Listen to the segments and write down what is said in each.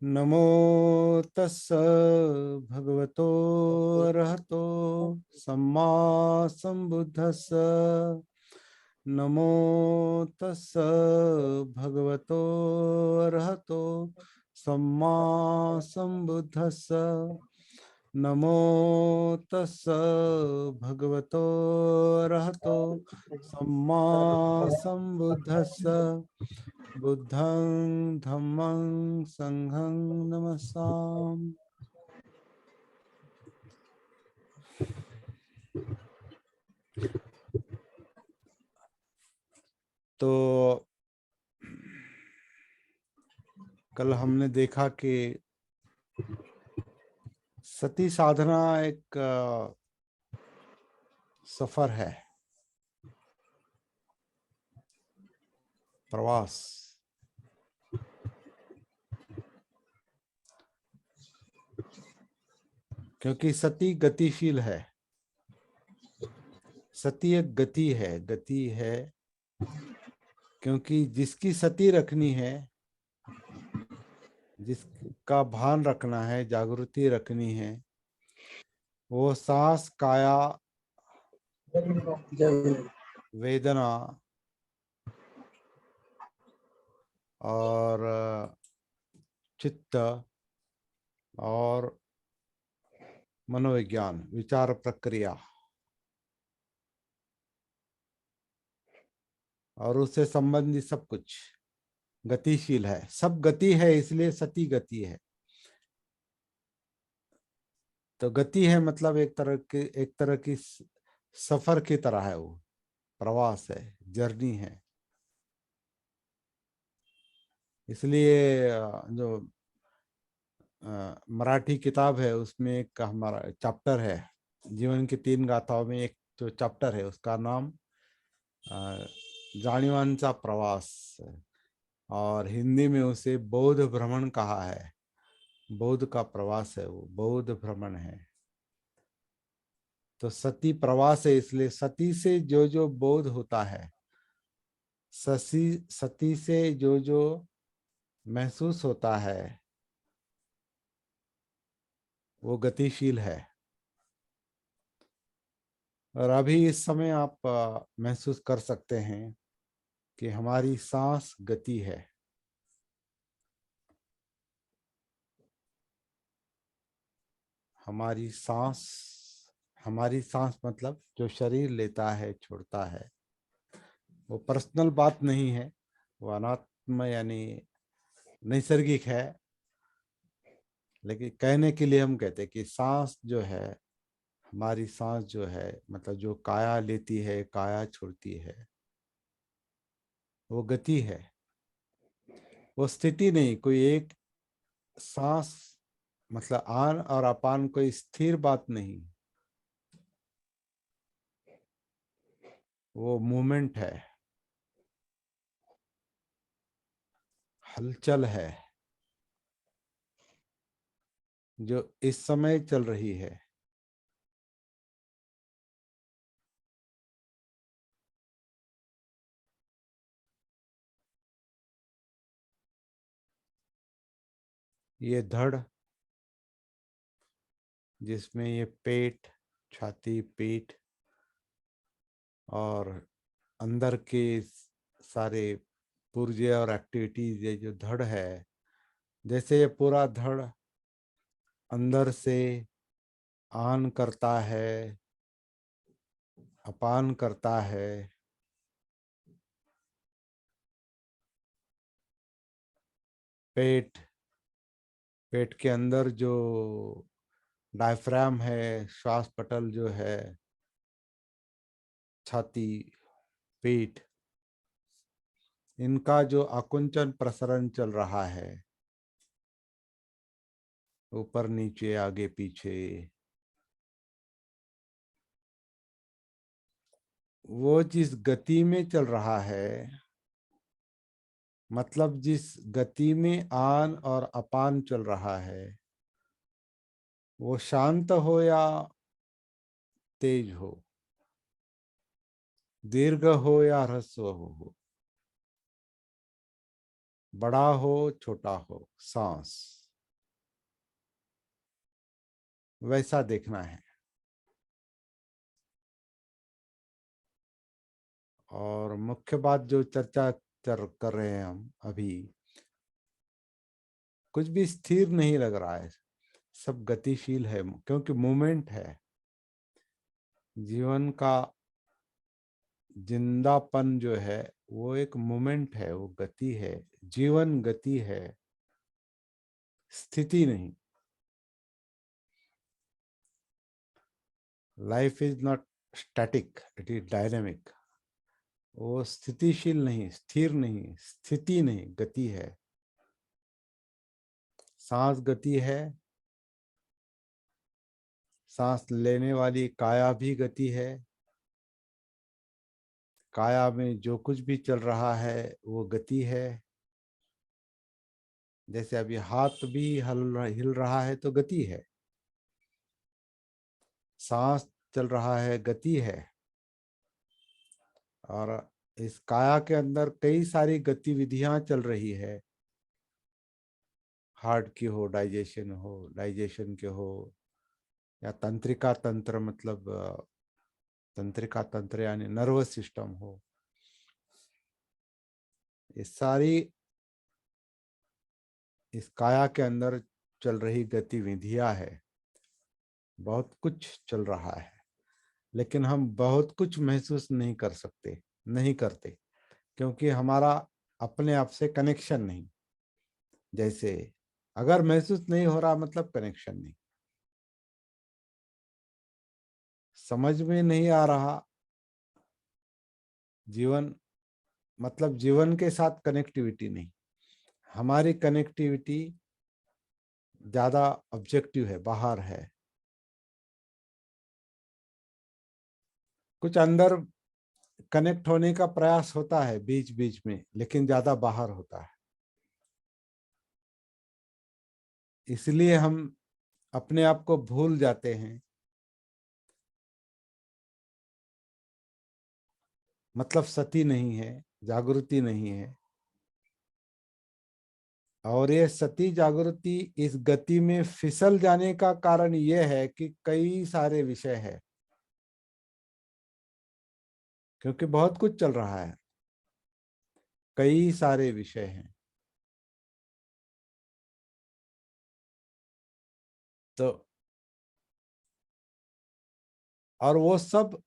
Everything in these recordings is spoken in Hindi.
नमो तस्स भगवतो अरहतो सम्मा संबुद्धस्स। नमो तस्स भगवतो अरहतो सम्मा संबुद्धस्स। नमो तस्स भगवतो अरहतो सम्मा संबुद्धस्स। बुद्धं धम्मं संघं नमस्सामि। तो कल हमने देखा कि सती साधना एक सफर है, प्रवास। क्योंकि सती गतिशील है, सती एक गति है। क्योंकि जिसकी सती रखनी है, जिसका भान रखना है, जागृति रखनी है, वो सांस, काया, वेदना और चित्त और मनोविज्ञान, विचार प्रक्रिया और उससे संबंधित सब कुछ गतिशील है। सब गति है, इसलिए सती गति है। तो गति है मतलब एक तरह की सफर की तरह है, वो प्रवास है, जर्नी है। इसलिए जो मराठी किताब है उसमें एक हमारा चैप्टर है, जीवन की 3 गाथाओं में एक जो चैप्टर है उसका नाम जाणिवांचा प्रवास है। और हिंदी में उसे बौद्ध भ्रमण कहा है। बौद्ध का प्रवास है, वो बौद्ध भ्रमण है। तो सती प्रवास है, इसलिए सती से जो जो बोध होता है, सती से जो जो महसूस होता है, वो गतिशील है। और अभी इस समय आप महसूस कर सकते हैं कि हमारी सांस गति है। हमारी सांस हमारी सांस मतलब जो शरीर लेता है, छोड़ता है, वो पर्सनल बात नहीं है, वो अनात्म यानी नैसर्गिक है। लेकिन कहने के लिए हम कहते हैं कि सांस जो है, हमारी सांस जो है, मतलब जो काया लेती है, काया छोड़ती है, वो गति है। वो स्थिति नहीं, कोई एक सांस मतलब आन और अपान कोई स्थिर बात नहीं, वो मूवमेंट है, हलचल है, जो इस समय चल रही है। ये धड़, जिसमें ये पेट, छाती, पीठ और अंदर के सारे पुर्जे और एक्टिविटीज, ये जो धड़ है, जैसे ये पूरा धड़ अंदर से आन करता है, अपान करता है, पेट पेट के अंदर जो डायफ्राम है, श्वास पटल जो है, छाती, पीठ, इनका जो आकुंचन प्रसरण चल रहा है, ऊपर नीचे, आगे पीछे, वो जिस गति में चल रहा है, मतलब जिस गति में आन और अपान चल रहा है, वो शांत हो या तेज हो, दीर्घ हो या ह्रस्व हो, बड़ा हो छोटा हो, सांस वैसा देखना है। और मुख्य बात जो चर्चा कर रहे हैं हम अभी, कुछ भी स्थिर नहीं लग रहा है, सब गतिशील है, क्योंकि मूवमेंट है। जीवन का जिंदापन जो है वो एक मूवमेंट है, वो गति है। जीवन गति है, स्थिति नहीं। Life is not static, it is dynamic. वो स्थितिशील नहीं, स्थिर नहीं, स्थिति नहीं, गति है। सांस गति है, सांस लेने वाली काया भी गति है। काया में जो कुछ भी चल रहा है वो गति है। जैसे अभी हाथ भी हिल रहा है तो गति है। सांस चल रहा है, गति है। और इस काया के अंदर कई सारी गतिविधियां चल रही है। हार्ट की हो, डाइजेशन के हो, या तंत्रिका तंत्र, मतलब तंत्रिका तंत्र यानी नर्वस सिस्टम हो। ये सारी इस काया के अंदर चल रही गतिविधियां है। बहुत कुछ चल रहा है, लेकिन हम बहुत कुछ महसूस नहीं कर सकते, नहीं करते, क्योंकि हमारा अपने आप से कनेक्शन नहीं। जैसे अगर महसूस नहीं हो रहा मतलब कनेक्शन नहीं। समझ में नहीं आ रहा, जीवन मतलब जीवन के साथ कनेक्टिविटी नहीं। हमारी कनेक्टिविटी ज्यादा ऑब्जेक्टिव है, बाहर है। कुछ अंदर कनेक्ट होने का प्रयास होता है बीच बीच में, लेकिन ज्यादा बाहर होता है। इसलिए हम अपने आप को भूल जाते हैं। मतलब सती नहीं है, जागृति नहीं है। और ये सती जागृति इस गति में फिसल जाने का कारण यह है कि कई सारे विषय है, क्योंकि बहुत कुछ चल रहा है, कई सारे विषय हैं। तो और वो सब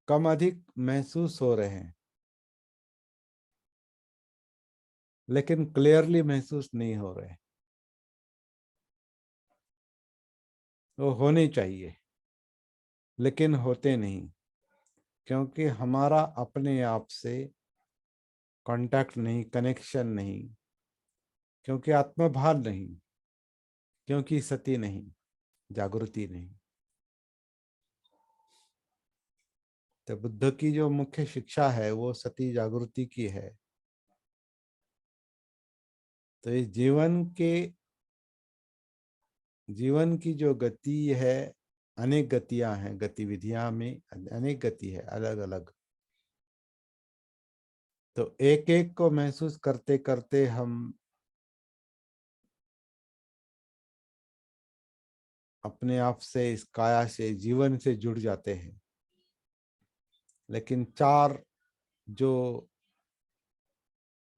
कम अधिक महसूस हो रहे हैं, लेकिन क्लियरली महसूस नहीं हो रहे। वो होने चाहिए, लेकिन होते नहीं, क्योंकि हमारा अपने आप से कांटेक्ट नहीं, कनेक्शन नहीं, क्योंकि आत्मभान नहीं, क्योंकि सती नहीं, जागृति नहीं। तो बुद्ध की जो मुख्य शिक्षा है वो सती जागृति की है। तो इस जीवन की जो गति है, अनेक गतियां हैं, गतिविधियां में अनेक गति है, अलग अलग। तो एक एक को महसूस करते करते हम अपने आप से, इस काया से, जीवन से जुड़ जाते हैं। लेकिन चार जो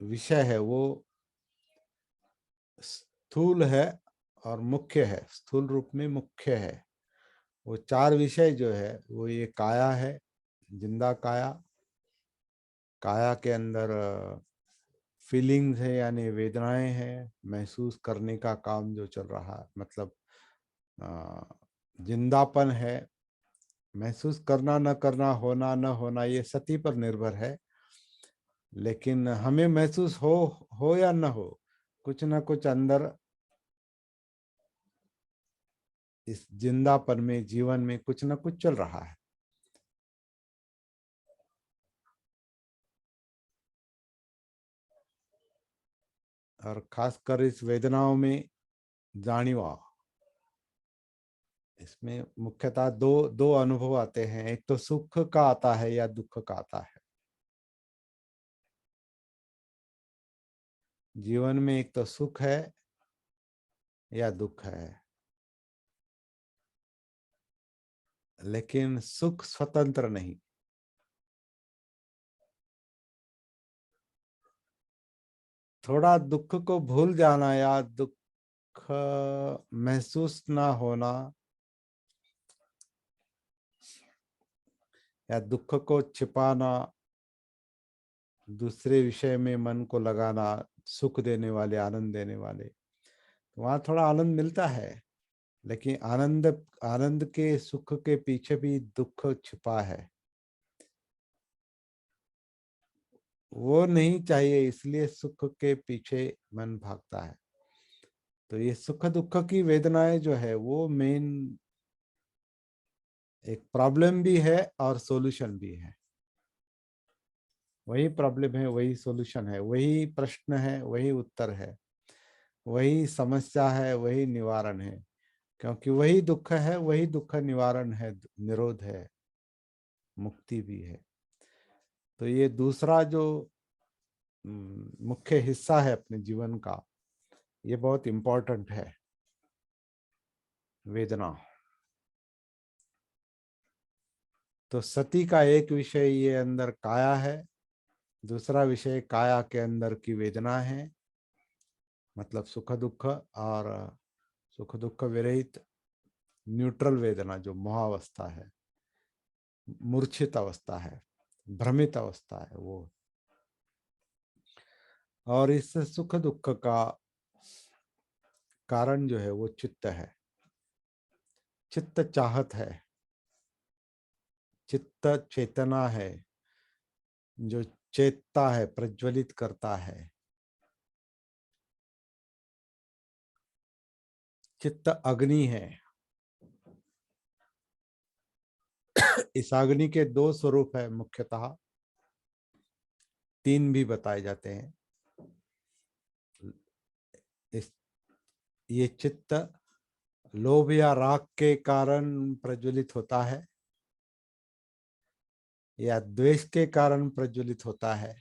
विषय है वो स्थूल है और मुख्य है, स्थूल रूप में मुख्य है। वो चार विषय जो है वो ये काया है, जिंदा काया। काया के अंदर फीलिंग्स है, यानी वेदनाएं हैं, महसूस करने का काम जो चल रहा है, मतलब अ, जिंदापन है। महसूस करना न करना, होना न होना, ये सती पर निर्भर है। लेकिन हमें महसूस हो या न हो, कुछ ना कुछ अंदर इस जिंदापन में, जीवन में कुछ ना कुछ चल रहा है। और खासकर इस वेदनाओं में जानिवा, इसमें मुख्यतः दो दो अनुभव आते हैं। एक तो सुख का आता है या दुख का आता है। जीवन में एक तो सुख है, या दुख है। लेकिन सुख स्वतंत्र नहीं। थोड़ा दुख को भूल जाना या दुख महसूस ना होना या दुख को छिपाना, दूसरे विषय में मन को लगाना, सुख देने वाले, आनंद देने वाले, वहां थोड़ा आनंद मिलता है। लेकिन आनंद आनंद के, सुख के पीछे भी दुख छिपा है। वो नहीं चाहिए, इसलिए सुख के पीछे मन भागता है। तो ये सुख दुख की वेदनाएं जो है वो मेन एक प्रॉब्लम भी है और सॉल्यूशन भी है। वही प्रॉब्लम है, वही सॉल्यूशन है, वही प्रश्न है, वही उत्तर है, वही समस्या है, वही निवारण है। क्योंकि वही दुख है, वही दुख निवारण है, निरोध है, मुक्ति भी है। तो ये दूसरा जो मुख्य हिस्सा है अपने जीवन का, ये बहुत इम्पोर्टेंट है, वेदना। तो सती का एक विषय ये अंदर काया है, दूसरा विषय काया के अंदर की वेदना है, मतलब सुख दुख, और सुख दुख विरहित न्यूट्रल वेदना जो मोहावस्था है, मूर्छित अवस्था है, भ्रमित अवस्था है वो। और इस सुख दुख का कारण जो है वो चित्त है। चित्त चाहत है, चित्त चेतना है, जो चेतता है, प्रज्वलित करता है। चित्त अग्नि है। इस अग्नि के दो स्वरूप है मुख्यतः, तीन भी बताए जाते हैं। इस ये चित्त लोभ या राग के कारण प्रज्वलित होता है, या द्वेष के कारण प्रज्वलित होता है,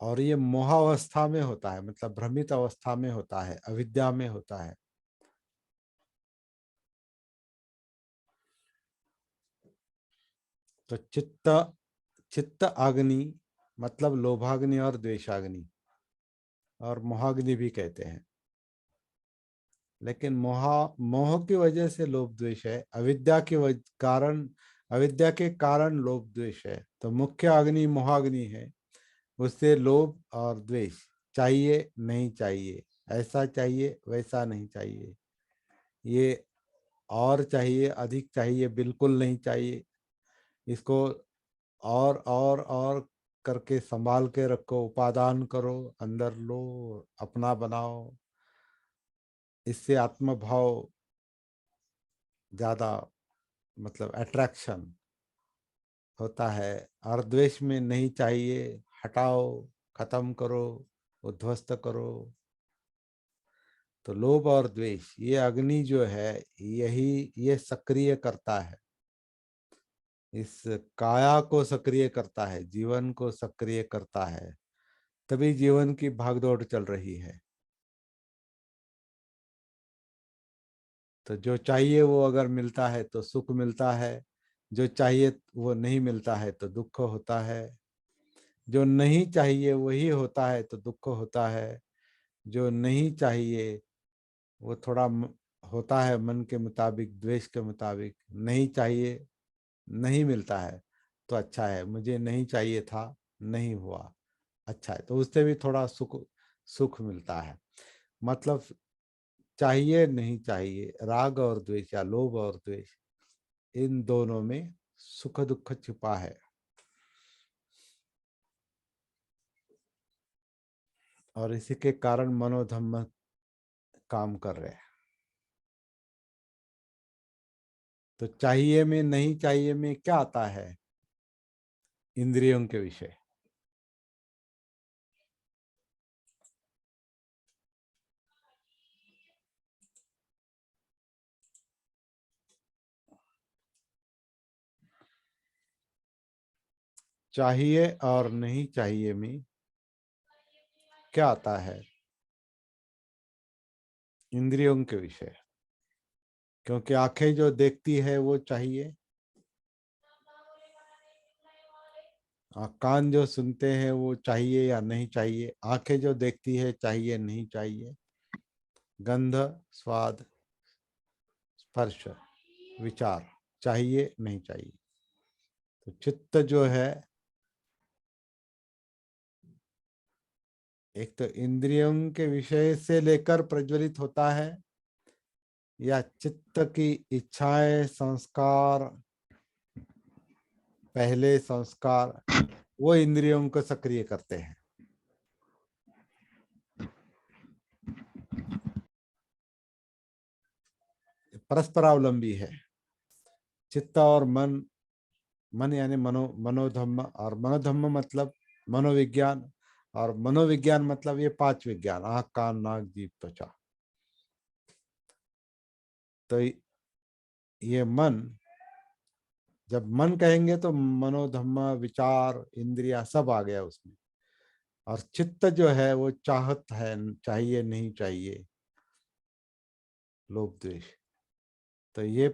और ये मोहावस्था में होता है, मतलब भ्रमित अवस्था में होता है, अविद्या में होता है। तो चित्त चित्त अग्नि मतलब लोभाग्नि और द्वेषाग्नि, और मोहाग्नि भी कहते हैं। लेकिन मोह की वजह से लोभ द्वेष है, कारण, अविद्या के कारण लोभ द्वेष है। तो मुख्य अग्नि मोहाग्नि है, उससे लोभ और द्वेष, चाहिए नहीं चाहिए, ऐसा चाहिए वैसा नहीं चाहिए, ये और चाहिए, अधिक चाहिए, बिल्कुल नहीं चाहिए, इसको और करके संभाल के रखो, उपादान करो, अंदर लो, अपना बनाओ। इससे आत्मभाव ज्यादा, मतलब अट्रैक्शन होता है। और द्वेष में नहीं चाहिए, हटाओ, खत्म करो, उद्ध्वस्त करो। तो लोभ और द्वेष, ये अग्नि जो है, यही ये सक्रिय करता है, इस काया को सक्रिय करता है, जीवन को सक्रिय करता है। तभी जीवन की भागदौड़ चल रही है। तो जो चाहिए वो अगर मिलता है तो सुख मिलता है, जो चाहिए वो नहीं मिलता है तो दुख होता है, जो नहीं चाहिए वही होता है तो दुख होता है, जो नहीं चाहिए वो थोड़ा होता है मन के मुताबिक, द्वेष के मुताबिक, नहीं चाहिए, नहीं मिलता है तो अच्छा है, मुझे नहीं चाहिए था, नहीं हुआ, अच्छा है, तो उससे भी थोड़ा सुख सुख मिलता है। मतलब चाहिए नहीं चाहिए, राग और द्वेष या लोभ और द्वेष, इन दोनों में सुख दुख छिपा है। और इसी के कारण मनोधम्म काम कर रहे हैं। तो चाहिए में नहीं चाहिए में क्या आता है? इंद्रियों के विषय। चाहिए और नहीं चाहिए में क्या आता है? इंद्रियों के विषय, क्योंकि आंखें जो देखती है वो चाहिए, कान जो सुनते हैं वो चाहिए या नहीं चाहिए, आंखें जो देखती है चाहिए नहीं चाहिए, गंध, स्वाद, स्पर्श, विचार चाहिए नहीं चाहिए। तो चित्त जो है, एक तो इंद्रियों के विषय से लेकर प्रज्वलित होता है, या चित्त की इच्छाएं, संस्कार, पहले संस्कार वो इंद्रियों को सक्रिय करते हैं। परस्परावलंबी है चित्त और मन। मन यानी मनोधम्म, और मनोधम्म मतलब मनोविज्ञान, और मनोविज्ञान मतलब ये पांच विज्ञान, आंख, कान, नाक, जीभ, त्वचा। तो ये मन, जब मन कहेंगे तो मनोधम्म, विचार, इंद्रिया सब आ गया उसमें। और चित्त जो है वो चाहत है, चाहिए नहीं चाहिए, लोभ द्वेष। तो ये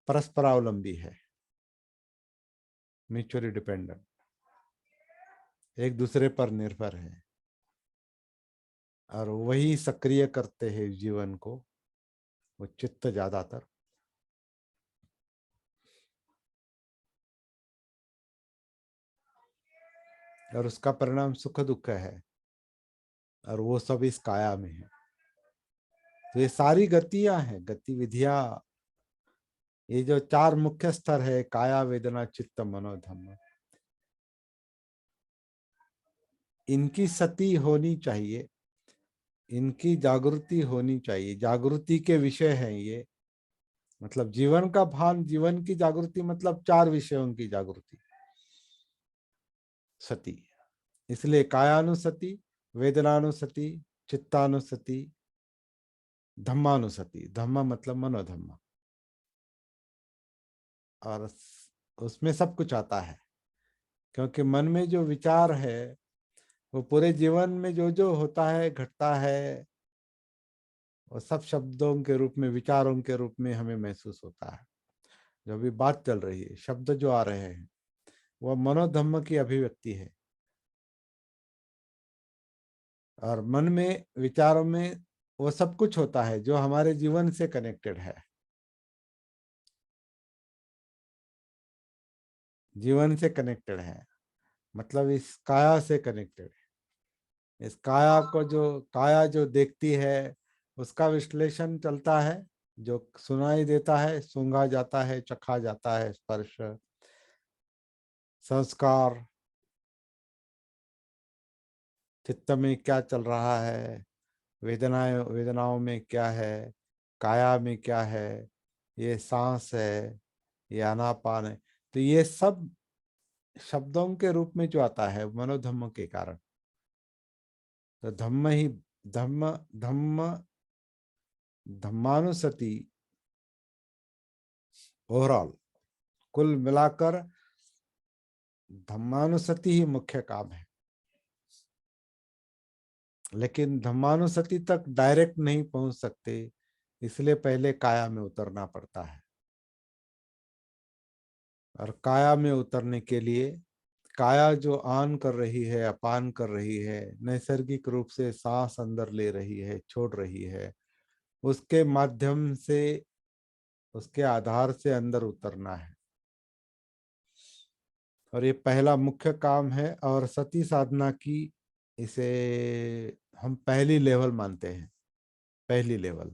परस्परावलंबी है, म्यूचुअली डिपेंडेंट, एक दूसरे पर निर्भर है, और वही सक्रिय करते हैं जीवन को, वो चित्त ज्यादातर। और उसका परिणाम सुख दुख है, और वो सब इस काया में है। तो ये सारी गतियां हैं, गतिविधियां, ये जो चार मुख्य स्तर है, काया, वेदना, चित्त, मनोधम्म, इनकी सती होनी चाहिए, इनकी जागृति होनी चाहिए। जागृति के विषय हैं ये, मतलब जीवन का भान, जीवन की जागृति मतलब चार विषयों की जागृति, सती। इसलिए कायानुसति, वेदनानुसति, चित्तानुसति, धम्मानुसति। धम्म मतलब मनोधम्म। और उसमें सब कुछ आता है, क्योंकि मन में जो विचार है वो पूरे जीवन में जो जो होता है, घटता है, वो सब शब्दों के रूप में, विचारों के रूप में हमें महसूस होता है। जो अभी बात चल रही है, शब्द जो आ रहे हैं, वह मनोधम्म की अभिव्यक्ति है। और मन में, विचारों में वो सब कुछ होता है जो हमारे जीवन से कनेक्टेड है, जीवन से कनेक्टेड है, मतलब इस काया से कनेक्टेड है। इस काया को, जो काया जो देखती है, उसका विश्लेषण चलता है, जो सुनाई देता है, सूंघा जाता है, चखा जाता है, स्पर्श, संस्कार, चित्त में क्या चल रहा है, वेदनाएं, वेदनाओं में क्या है, काया में क्या है, ये सांस है, ये आनापान है। तो ये सब शब्दों के रूप में जो आता है मनोधम्म के कारण। तो धम्म ही, धम्म, धम्म, धम्मानुसति, ओवरऑल कुल मिलाकर धम्मानुसति ही मुख्य काम है। लेकिन धम्मानुसति तक डायरेक्ट नहीं पहुंच सकते, इसलिए पहले काया में उतरना पड़ता है। और काया में उतरने के लिए, काया जो आन कर रही है, अपान कर रही है, नैसर्गिक रूप से सांस अंदर ले रही है, छोड़ रही है, उसके माध्यम से, उसके आधार से अंदर उतरना है। और ये पहला मुख्य काम है। और सती साधना की, इसे हम पहली लेवल मानते हैं। पहली लेवल,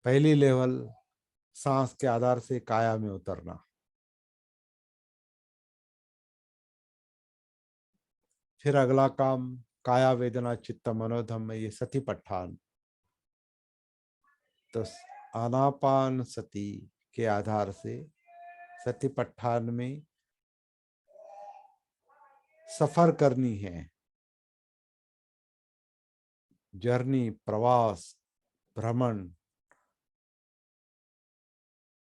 पहली लेवल सांस के आधार से काया में उतरना। फिर अगला काम काया, वेदना, चित्त, मनोधम्म, ये सती पट्ठान। तो आनापान सती के आधार से सती पट्ठान में सफर करनी है, जर्नी, प्रवास, भ्रमण।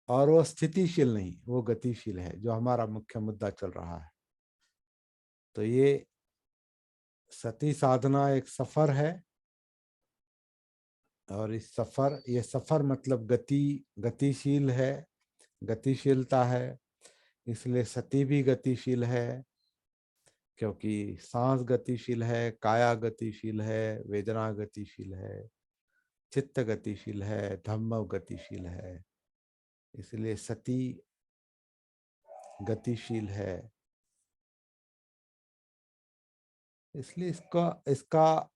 और वो स्थितिशील नहीं, वो गतिशील है, जो हमारा मुख्य मुद्दा चल रहा है। तो ये सती साधना एक सफर है, और इस सफर, ये सफर मतलब गति, गतिशील है, गतिशीलता है। इसलिए सती भी गतिशील है, क्योंकि सांस गतिशील है, काया गतिशील है, वेदना गतिशील है, चित्त गतिशील है, धम्म गतिशील है। इसलिए सती गतिशील है। इसलिए इसका इसका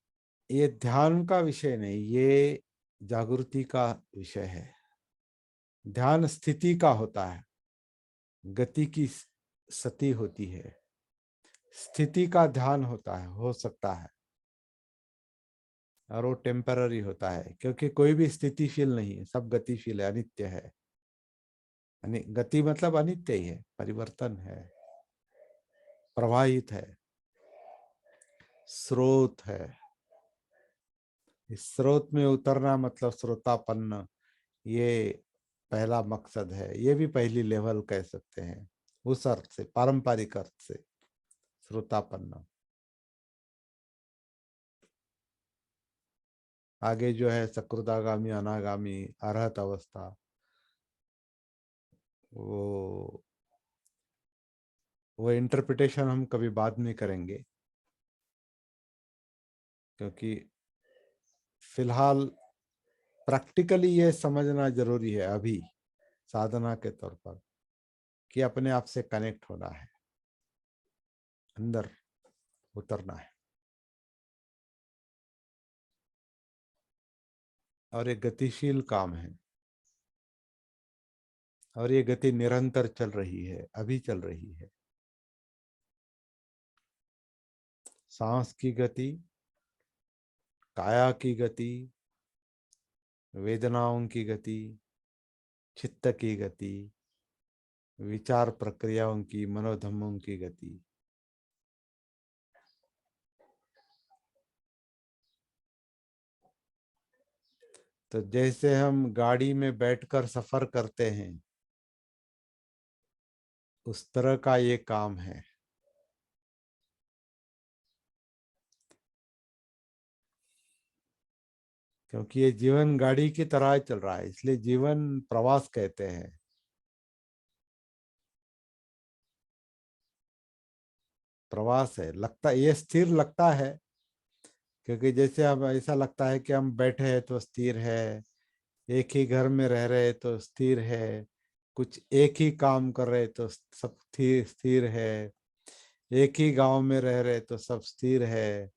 ये ध्यान का विषय नहीं, ये जागृति का विषय है। ध्यान स्थिति का होता है, गति की सती होती है। स्थिति का ध्यान होता है, हो सकता है, और वो टेम्पररी होता है, क्योंकि कोई भी स्थितिशील नहीं है, सब गतिशील है, अनित्य है। गति मतलब अनित्य ही है, परिवर्तन है, प्रवाहित है, स्रोत है। इस स्रोत में उतरना मतलब श्रोतापन्न, ये पहला मकसद है। ये भी पहली लेवल कह सकते हैं, उस अर्थ से, पारंपरिक अर्थ से, श्रोतापन्न। आगे जो है सकृदागामी, अनागामी, अरहत अवस्था, वो वो इंटरप्रिटेशन हम कभी बाद में करेंगे, क्योंकि फिलहाल प्रैक्टिकली ये समझना जरूरी है अभी, साधना के तौर पर, कि अपने आप से कनेक्ट होना है, अंदर उतरना है। और ये गतिशील काम है, और ये गति निरंतर चल रही है, अभी चल रही है। सांस की गति, काया की गति, वेदनाओं की गति, चित्त की गति, विचार प्रक्रियाओं की, मनोधर्मों की गति। तो जैसे हम गाड़ी में बैठकर सफर करते हैं, उस तरह का ये काम है। क्योंकि ये जीवन गाड़ी की तरह चल रहा है, इसलिए जीवन प्रवास कहते हैं। प्रवास है, लगता, ये स्थिर लगता है, क्योंकि जैसे हम, ऐसा लगता है कि हम बैठे हैं तो स्थिर है, एक ही घर में रह रहे तो स्थिर है, कुछ एक ही काम कर रहे तो सब स्थिर स्थिर है, एक ही गांव में रह रहे तो सब स्थिर है,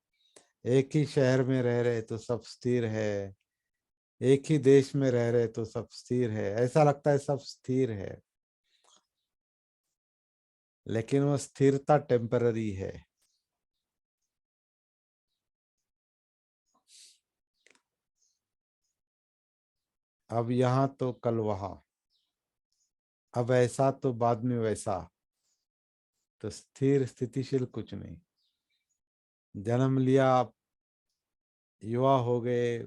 एक ही शहर में रह रहे तो सब स्थिर है, एक ही देश में रह रहे तो सब स्थिर है, ऐसा लगता है सब स्थिर है। लेकिन वो स्थिरता टेम्पररी है। अब यहाँ तो कल वहां, अब ऐसा तो बाद में वैसा। तो स्थिर स्थितिशील कुछ नहीं। जन्म लिया, युवा हो गए,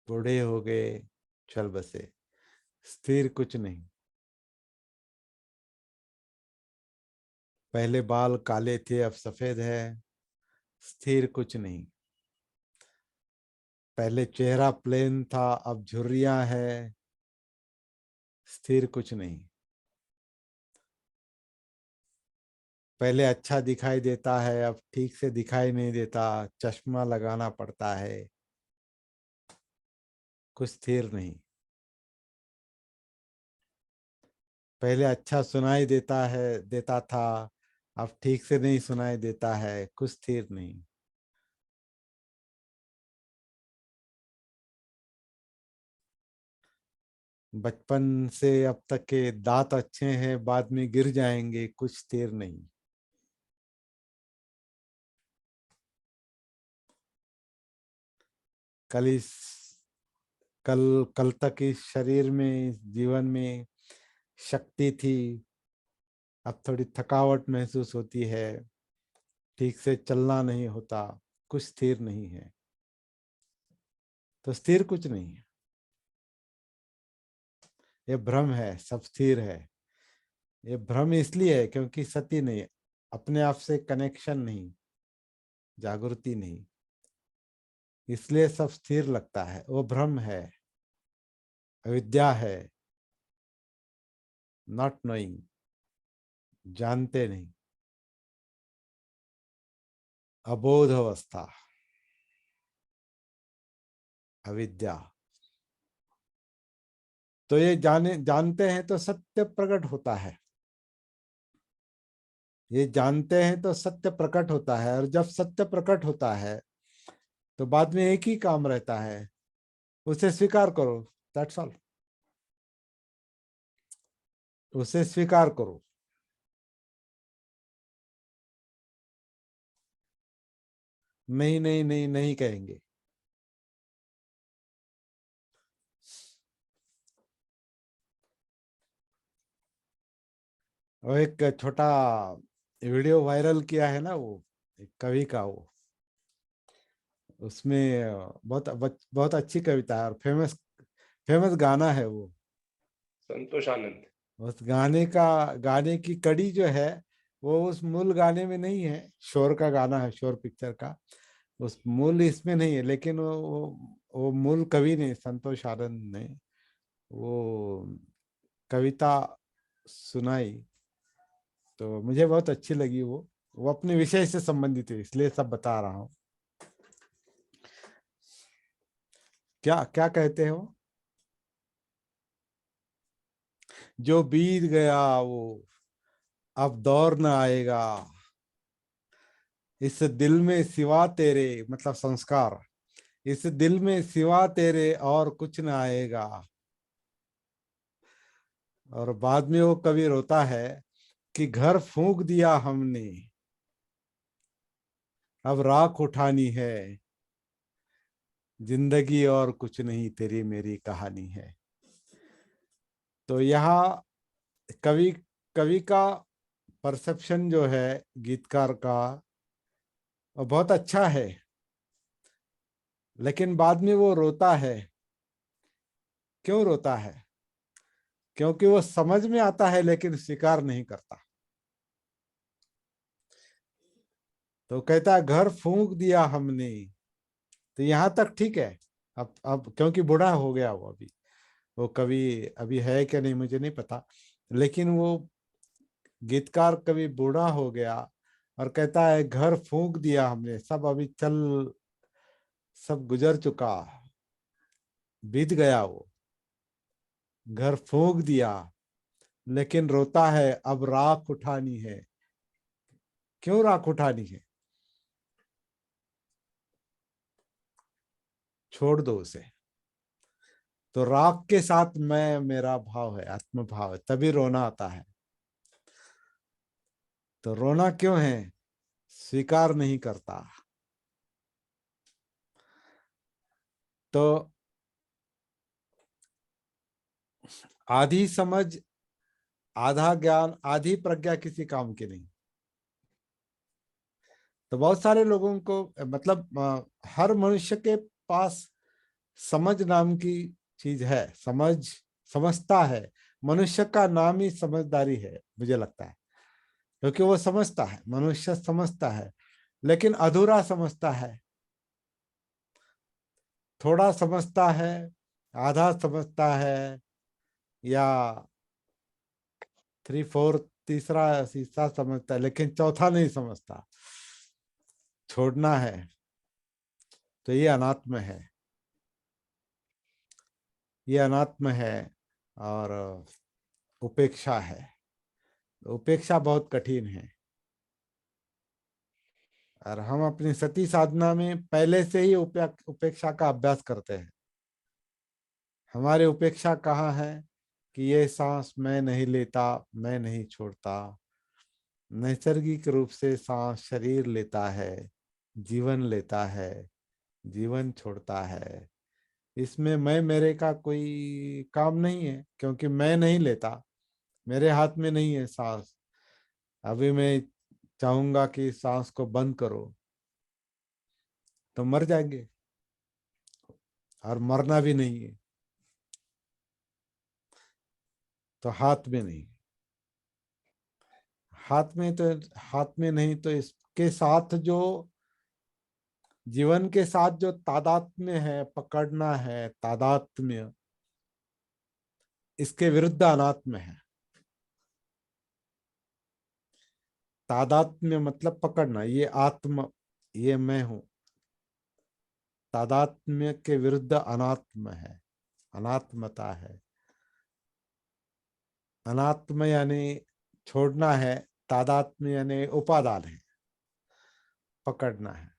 बूढ़े हो गए, चल बसे, स्थिर कुछ नहीं। पहले बाल काले थे अब सफेद है, स्थिर कुछ नहीं। पहले चेहरा प्लेन था अब झुर्रियां है, स्थिर कुछ नहीं। पहले अच्छा दिखाई देता है अब ठीक से दिखाई नहीं देता, चश्मा लगाना पड़ता है, कुछ स्थिर नहीं। पहले अच्छा सुनाई देता था, अब ठीक से नहीं सुनाई देता है, कुछ स्थिर नहीं। बचपन से अब तक के दांत अच्छे हैं, बाद में गिर जाएंगे, कुछ स्थिर नहीं। कल इस कल कल तक इस शरीर में, इस जीवन में शक्ति थी, अब थोड़ी थकावट महसूस होती है, ठीक से चलना नहीं होता, कुछ स्थिर नहीं है। तो स्थिर कुछ नहीं है, ये भ्रम है, सब स्थिर है। ये भ्रम इसलिए है क्योंकि सती नहीं, अपने आप से कनेक्शन नहीं, जागृति नहीं, इसलिए सब स्थिर लगता है, वो भ्रम है। अविद्या है, नॉट नोइंग, जानते नहीं, अबोध अवस्था, अविद्या। तो ये जानते हैं तो सत्य प्रकट होता है, ये जानते हैं तो सत्य प्रकट होता है, और जब सत्य प्रकट होता है तो बाद में एक ही काम रहता है, उसे स्वीकार करो, दैट्स ऑल। उसे स्वीकार करो। नहीं नहीं नहीं नहीं कहेंगे। वो एक छोटा वीडियो वायरल किया है ना, वो एक कवि का, वो उसमें बहुत अच्छी कविता है, और फेमस फेमस गाना है वो। संतोष आनंद। उस गाने की कड़ी जो है वो उस मूल गाने में नहीं है, शोर का गाना है, शोर पिक्चर का। उस मूल इसमें नहीं है, लेकिन वो मूल कवि ने, संतोष आनंद ने वो कविता सुनाई, तो मुझे बहुत अच्छी लगी वो अपने विषय से संबंधित है, इसलिए सब बता रहा हूँ। क्या क्या कहते हो? जो बीत गया वो अब दौर न आएगा, इस दिल में सिवा तेरे, मतलब संस्कार, इस दिल में सिवा तेरे और कुछ न आएगा। और बाद में वो कवि रोता है कि घर फूंक दिया हमने, अब राख उठानी है, जिंदगी और कुछ नहीं, तेरी मेरी कहानी है। तो यहाँ कवि कवि का परसेप्शन जो है, गीतकार का, वो बहुत अच्छा है, लेकिन बाद में वो रोता है। क्यों रोता है? क्योंकि वो समझ में आता है लेकिन स्वीकार नहीं करता। तो कहता है घर फूंक दिया हमने। तो यहाँ तक ठीक है। अब क्योंकि बूढ़ा हो गया वो, अभी वो कवि अभी है क्या नहीं मुझे नहीं पता, लेकिन वो गीतकार कवि बूढ़ा हो गया और कहता है घर फूंक दिया हमने, सब अभी चल, सब गुजर चुका, बीत गया वो, घर फूंक दिया, लेकिन रोता है अब राख उठानी है। क्यों राख उठानी है? छोड़ दो उसे। तो राख के साथ मैं, मेरा भाव है, आत्म भाव है, तभी रोना आता है। तो रोना क्यों है? स्वीकार नहीं करता। तो आधी समझ, आधा ज्ञान, आधी प्रज्ञा किसी काम की नहीं। तो बहुत सारे लोगों को, मतलब हर मनुष्य के पास समझ नाम की चीज है। समझता है। मनुष्य का नाम ही समझदारी है, मुझे लगता है, क्योंकि वो समझता है, मनुष्य समझता है, लेकिन अधूरा समझता है। थोड़ा समझता है, आधा समझता है, या थ्री फोर्थ, तीसरा हिस्सा समझता है, लेकिन चौथा नहीं समझता। छोड़ना है, तो ये अनात्म है, ये अनात्म है। और उपेक्षा है। उपेक्षा बहुत कठिन है, और हम अपनी सती साधना में पहले से ही उपेक्षा का अभ्यास करते हैं। हमारे उपेक्षा कहाँ है? कि ये सांस मैं नहीं लेता, मैं नहीं छोड़ता, नैसर्गिक रूप से सांस शरीर लेता है, जीवन लेता है, जीवन छोड़ता है। इसमें मैं मेरे का कोई काम नहीं है, क्योंकि मैं नहीं लेता, मेरे हाथ में नहीं है सांस। अभी मैं चाहूंगा कि सांस को बंद करो तो मर जाएंगे, और मरना भी नहीं है। तो हाथ में नहीं, हाथ में तो, हाथ में नहीं तो इसके साथ जो, जीवन के साथ जो तादात्म्य है, पकड़ना है, तादात्म्य, इसके विरुद्ध अनात्म है। तादात्म्य मतलब पकड़ना, ये आत्म, ये मैं हूं। तादात्म्य के विरुद्ध अनात्म है, अनात्मता है। अनात्म यानी छोड़ना है, तादात्म्य यानी उपादान है, पकड़ना है।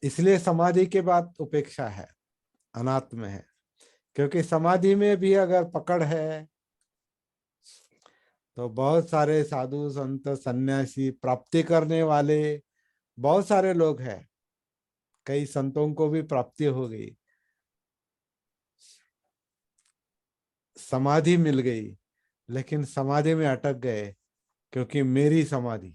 इसलिए समाधि के बाद उपेक्षा है, अनात्म है। क्योंकि समाधि में भी अगर पकड़ है तो बहुत सारे साधु संत सन्यासी प्राप्ति करने वाले बहुत सारे लोग हैं। कई संतों को भी प्राप्ति हो गई, समाधि मिल गई, लेकिन समाधि में अटक गए क्योंकि मेरी समाधि।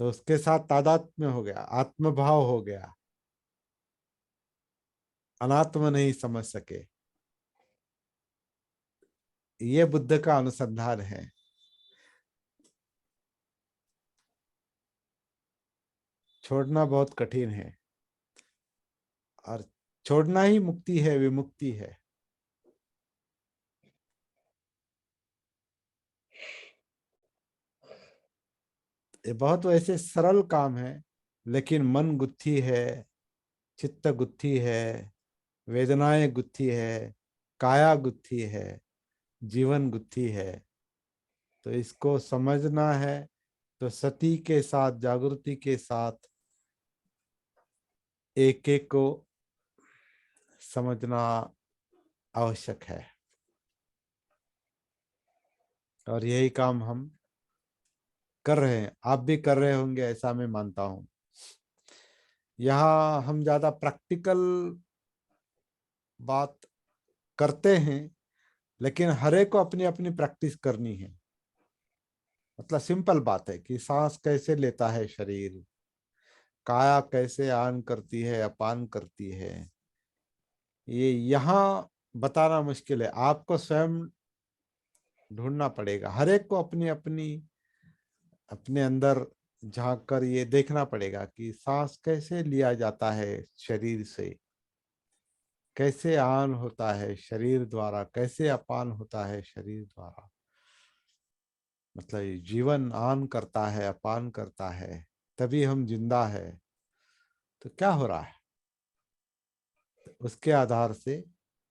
तो उसके साथ तादात्म्य हो गया, आत्मभाव हो गया, अनात्म नहीं समझ सके। ये बुद्ध का अनुसंधान है। छोड़ना बहुत कठिन है, और छोड़ना ही मुक्ति है, विमुक्ति है। ये बहुत वैसे सरल काम है, लेकिन मन गुत्थी है, चित्त गुत्थी है, वेदनाएं गुत्थी है, काया गुत्थी है, जीवन गुत्थी है। तो इसको समझना है तो सती के साथ, जागृति के साथ एक एक को समझना आवश्यक है। और यही काम हम कर रहे हैं, आप भी कर रहे होंगे ऐसा मैं मानता हूं। यहाँ हम ज्यादा प्रैक्टिकल बात करते हैं, लेकिन हर एक को अपनी अपनी प्रैक्टिस करनी है। मतलब सिंपल बात है कि सांस कैसे लेता है शरीर, काया कैसे आन करती है, अपान करती है, ये यहाँ बताना मुश्किल है। आपको स्वयं ढूंढना पड़ेगा। हर एक को अपनी अपनी अपने अंदर झांक कर ये देखना पड़ेगा कि सांस कैसे लिया जाता है शरीर से, कैसे आन होता है शरीर द्वारा, कैसे अपान होता है शरीर द्वारा। मतलब ये जीवन आन करता है, अपान करता है, तभी हम जिंदा है। तो क्या हो रहा है, उसके आधार से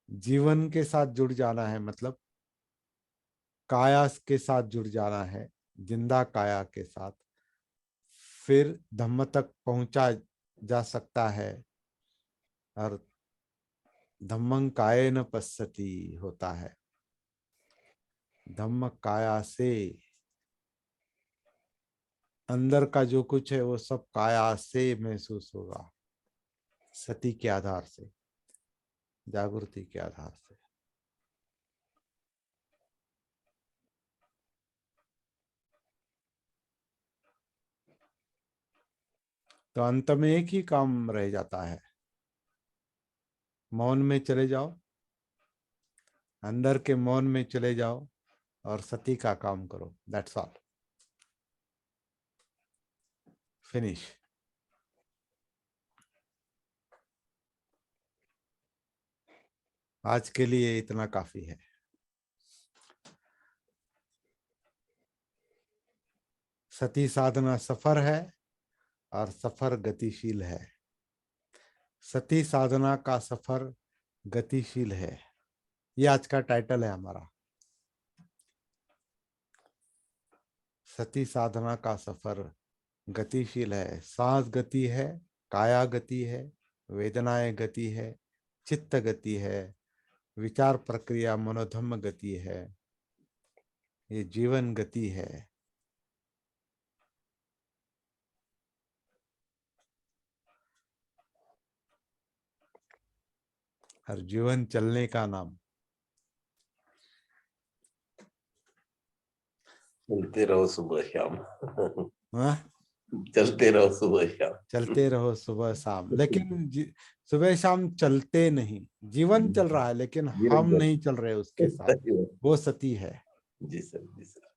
जीवन के साथ जुड़ जाना है। मतलब काया के साथ जुड़ जाना है, जिंदा काया के साथ। फिर धम्म तक पहुंचा जा सकता है। और धम्मं कायेन पश्यति होता है। धम्म काया से, अंदर का जो कुछ है वो सब काया से महसूस होगा, सती के आधार से, जागृति के आधार से। तो अंत में एक ही काम रह जाता है, मौन में चले जाओ, अंदर के मौन में चले जाओ और सती का काम करो। That's all, finish. आज के लिए इतना काफी है। सती साधना सफर है और सफर गतिशील है। सती साधना का सफर गतिशील है, ये आज का टाइटल है हमारा। सती साधना का सफर गतिशील है। सांस गति है, काया गति है, वेदनाएं गति है, चित्त गति है, विचार प्रक्रिया मनोधम्म गति है, ये जीवन गति है। हर जीवन चलने का नाम। चलते रहो सुबह शाम। हाँ? चलते रहो सुबह शाम। चलते रहो सुबह शाम, लेकिन सुबह शाम चलते नहीं, जीवन चल रहा है लेकिन हम नहीं चल रहे उसके साथ। वो सती है। जी सर, जी सर।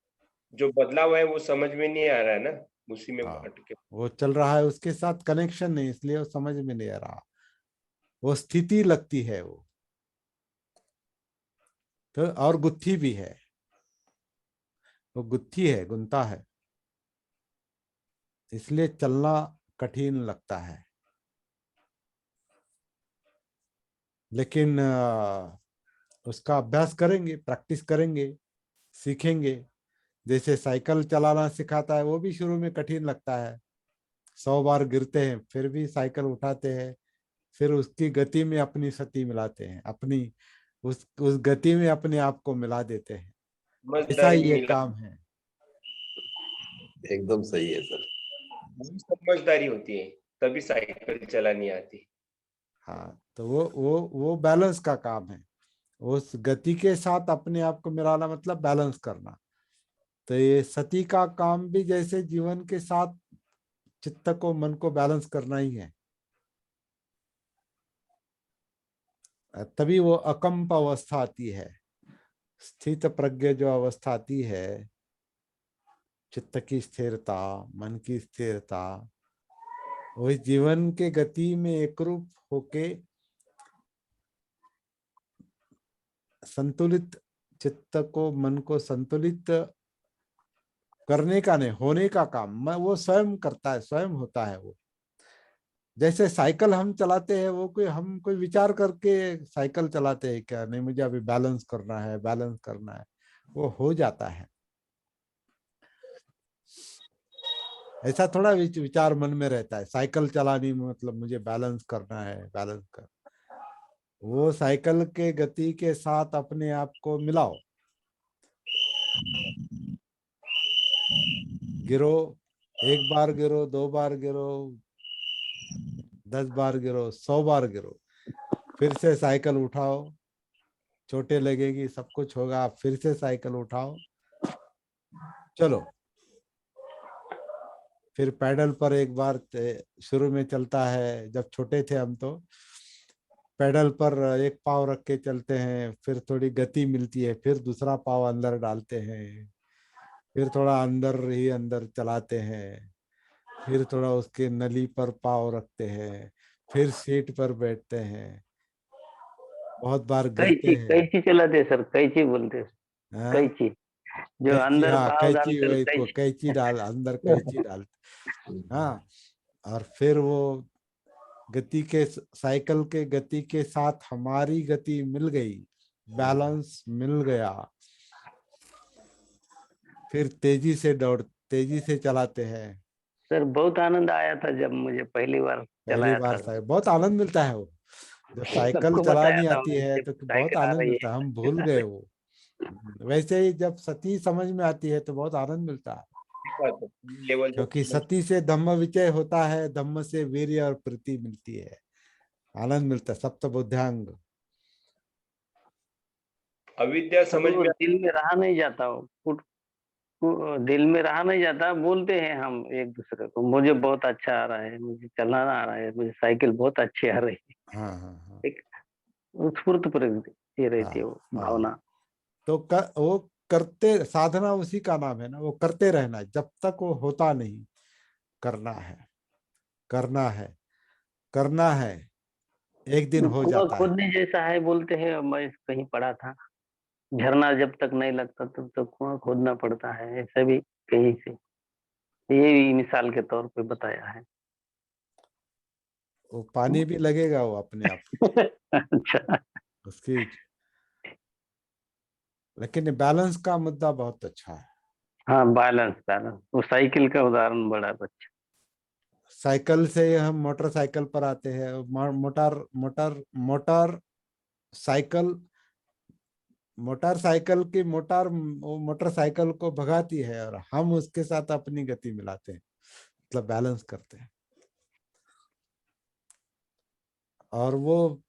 जो बदलाव है वो समझ में नहीं आ रहा है ना, उसी में हाँ, अटके। वो चल रहा है, उसके साथ कनेक्शन नहीं, इसलिए वो समझ में नहीं आ रहा। वो स्थिति लगती है वो। तो और गुत्थी भी है, वो गुत्थी है, गुंता है, इसलिए चलना कठिन लगता है। लेकिन उसका अभ्यास करेंगे, प्रैक्टिस करेंगे, सीखेंगे। जैसे साइकिल चलाना सिखाता है, वो भी शुरू में कठिन लगता है, 100 बार गिरते हैं फिर भी साइकिल उठाते हैं, फिर उसकी गति में अपनी सती मिलाते हैं, अपनी उस गति में अपने आप को मिला देते हैं। ऐसा समझदारी ही ये मिला, काम है। एकदम सही है सर। समझदारी होती है तभी साइकिल चलानी आती। हाँ, तो वो बैलेंस का काम है। उस गति के साथ अपने आप को मिलाना मतलब बैलेंस करना। तो ये सती का काम भी जैसे जीवन के साथ चित्त को, मन को बैलेंस करना ही है। तभी वो अकंप अवस्था आती है, स्थित प्रज्ञ जो अवस्था आती है, चित्त की स्थिरता, मन की स्थिरता, वही जीवन के गति में एकरूप होके संतुलित चित्त को, मन को संतुलित करने का नहीं, होने का काम मैं वो स्वयं करता है, स्वयं होता है वो। जैसे साइकिल हम चलाते हैं, वो कोई विचार करके साइकिल चलाते हैं क्या? नहीं, मुझे अभी बैलेंस करना है, बैलेंस करना है, वो हो जाता है। ऐसा थोड़ा विचार मन में रहता है साइकिल चलानी में मतलब मुझे बैलेंस करना है, बैलेंस कर। वो साइकिल के गति के साथ अपने आप को मिलाओ, गिरो, 1 बार गिरो, 2 बार गिरो, 10 बार गिरो, 100 बार गिरो, फिर से साइकिल उठाओ, चोटें लगेगी, सब कुछ होगा, आप फिर से साइकिल उठाओ, चलो। फिर पैडल पर 1 बार शुरू में चलता है, जब छोटे थे हम तो पैडल पर एक पाँव रख के चलते हैं, फिर थोड़ी गति मिलती है, फिर दूसरा पाँव अंदर डालते हैं, फिर थोड़ा अंदर ही अंदर चलाते हैं, फिर थोड़ा उसके नली पर पाँव रखते हैं, फिर सीट पर बैठते हैं, बहुत बार गिरते कैची हैं। कैची चलाते हैं सर, कैची बोलते हैं। हाँ, कैची जो कैची, अंदर हाँ पाव कैची, डालते हैं, वही को कैची। कैची डाल, अंदर कैची डाल। हाँ, और फिर वो गति के, साइकिल के गति के साथ हमारी गति मिल गई, बैलेंस मिल गया, फिर तेजी से तेजी से चलाते हैं। सर बहुत आनंद आया था जब मुझे पहली बार पहली चलाया बार था। साइकिल बहुत आनंद मिलता है वो, जब साइकिल सबको बताया चलानी था आती है मुझे तो बहुत साइकिल आ आनंद रही मिलता है, हम भूल गए वो। वैसे ही जब सती समझ में आती है तो बहुत आनंद मिलता है, लेवल क्योंकि सती से धम्म विजय होता है, धम्म से वीर्य और प्रीति मिलती है, आनंद मिलता है, सप्त बुद्ध्यांग। अविद्या सर समझ वो में दिल में रहा नहीं जाता, वो दिल में रहा नहीं जाता। बोलते हैं हम एक दूसरे को, मुझे बहुत अच्छा आ रहा है, मुझे चलाना आ रहा है, मुझे साइकिल बहुत अच्छी आ रही है। हाँ हाँ हाँ एक उत्स्फूर्त ये रहती है हाँ वो हाँ। भावना। तो वो करते, साधना उसी का नाम है ना, वो करते रहना, जब तक वो होता नहीं, करना है, करना है, करना है, एक दिन हो कुआं जाता है। खोदने जैसा है बोलते हैं, मैं कहीं पढ़ा था। झरना जब तक नहीं लगता तब तक कुआं खोदना पड़ता है, ऐसा भी कहीं से ये भी मिसाल के तौर पे बताया है। वो पानी भी लगेगा वो अपने आप अच्छा। उसकी। लेकिन बैलेंस का मुद्दा बहुत अच्छा है। हाँ, बैलेंस बैलेंस, वो साइकिल का उदाहरण बड़ा अच्छा। साइकिल से हम मोटरसाइकिल पर आते हैं, motor motor motor cycle, motorcycle की मोटर, वो मोटरसाइकिल को भगाती है और हम उसके साथ अपनी गति मिलाते हैं, मतलब बैलेंस करते हैं। और वो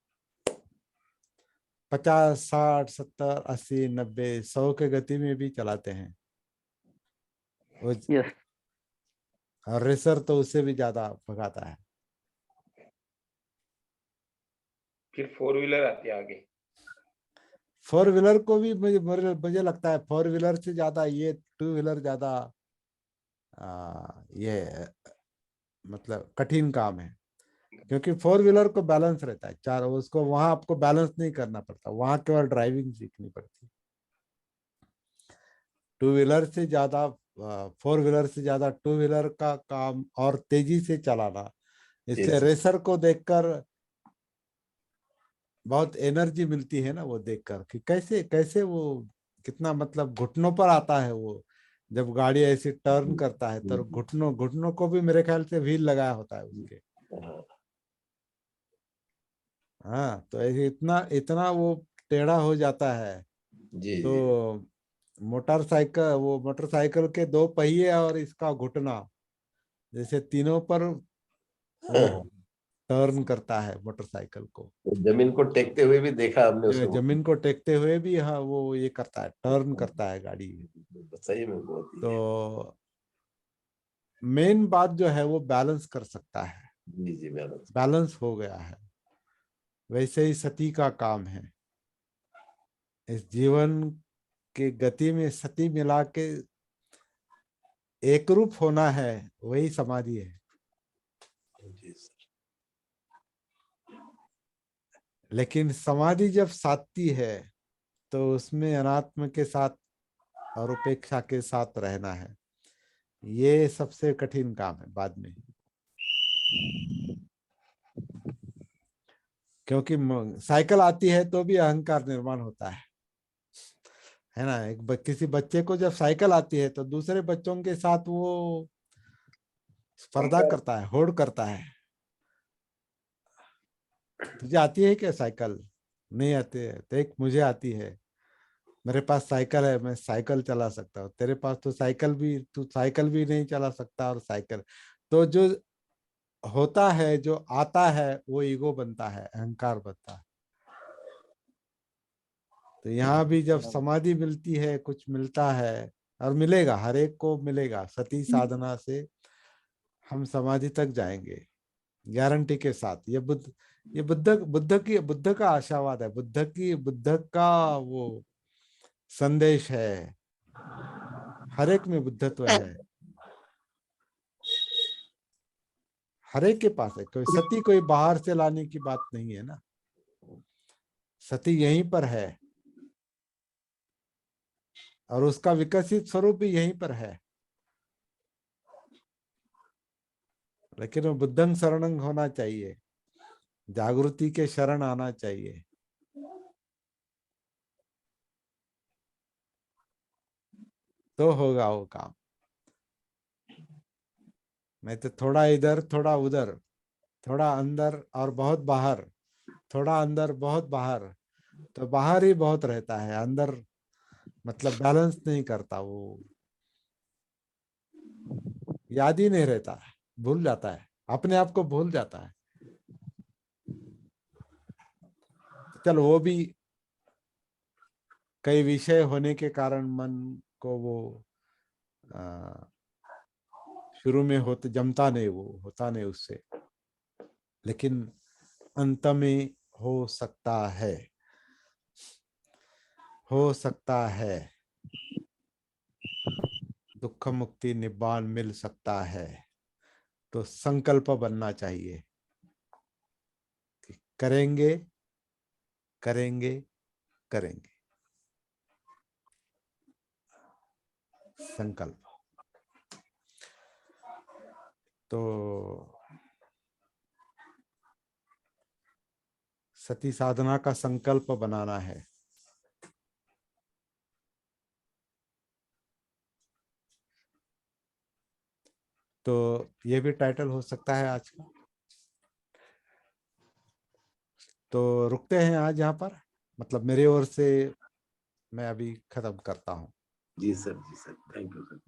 50, 60, 70, 80, 90, 100 के गति में भी चलाते हैं वो। यस। और रेसर तो उससे भी ज्यादा भगाता है। फिर 4 व्हीलर आती है आगे। 4 व्हीलर को भी मुझे लगता है 4 व्हीलर से ज्यादा ये 2 व्हीलर ज्यादा ये मतलब कठिन काम है। क्योंकि फोर व्हीलर को बैलेंस रहता है, चार उसको वहां आपको बैलेंस नहीं करना पड़ता, वहां केवल ड्राइविंग सीखनी पड़ती है। टू व्हीलर से ज्यादा, फोर व्हीलर से ज्यादा टू व्हीलर का काम और तेजी से चलाना, इसलिए Yes. रेसर को देखकर बहुत एनर्जी मिलती है ना, वो देखकर कि कैसे कैसे वो कितना मतलब घुटनों पर आता है वो, जब गाड़ी ऐसे टर्न करता है तो घुटनों घुटनों को भी मेरे ख्याल से व्हील लगाया होता है उसके। हाँ, हाँ, तो ऐसे इतना इतना वो टेढ़ा हो जाता है। जी जी तो मोटरसाइकिल के दो पहिए और इसका घुटना, जैसे तीनों पर वो हाँ, टर्न करता है मोटरसाइकिल को, तो जमीन को टेकते हुए भी देखा हमने उसको। जमीन को टेकते हुए भी, हाँ वो ये करता है, टर्न करता है गाड़ी। सही में बहुत ही तो मेन बात जो है वो बैलेंस कर सकता है, जी जी बैलेंस। बैलेंस हो गया है। वैसे ही सती का काम है, इस जीवन के गति में सती मिला के एक रूप होना है, वही समाधि है। जी सर। लेकिन समाधि जब साधती है तो उसमें अनात्म के साथ और उपेक्षा के साथ रहना है, ये सबसे कठिन काम है बाद में। क्योंकि साइकिल आती है तो भी अहंकार निर्माण होता है ना। किसी बच्चे को जब साइकिल आती है तो दूसरे बच्चों के साथ वो स्पर्धा करता है, होड़ करता है। तुझे आती है क्या साइकिल? नहीं आती है, तो एक मुझे आती है, मेरे पास साइकिल है, मैं साइकिल चला सकता हूँ। तेरे पास तो साइकिल भी, तू साइकिल भी नहीं चला सकता और साइकिल। तो जो होता है, जो आता है, वो ईगो बनता है, अहंकार बनता है। तो यहाँ भी जब समाधि मिलती है, कुछ मिलता है, और मिलेगा, हर एक को मिलेगा। सती साधना से हम समाधि तक जाएंगे गारंटी के साथ। ये बुद्ध का आशावाद है, बुद्ध का वो संदेश है। हर एक में बुद्धत्व है, हर एक के पास है। कोई सती कोई बाहर से लाने की बात नहीं है ना, सती यहीं पर है और उसका विकसित स्वरूप भी यहीं पर है। लेकिन वो बुद्धं शरणं होना चाहिए, जागृति के शरण आना चाहिए। तो होगा वो काम। नहीं तो थोड़ा इधर थोड़ा उधर, थोड़ा अंदर और बहुत बाहर, थोड़ा अंदर बहुत बाहर, तो बाहर ही बहुत रहता है, अंदर मतलब बैलेंस नहीं करता वो, याद ही नहीं रहता है, भूल जाता है, अपने आप को भूल जाता है। चलो वो भी कई विषय होने के कारण मन को वो शुरू में होते जमता नहीं, वो होता नहीं उससे, लेकिन अंत में हो सकता है, हो सकता है दुख मुक्ति निब्बान मिल सकता है। तो संकल्प बनना चाहिए कि करेंगे करेंगे करेंगे। संकल्प तो सती साधना का संकल्प बनाना है। तो ये भी टाइटल हो सकता है आज का। तो रुकते हैं आज यहाँ पर, मतलब मेरी ओर से मैं अभी खत्म करता हूँ। जी सर, जी सर, थैंक यू सर।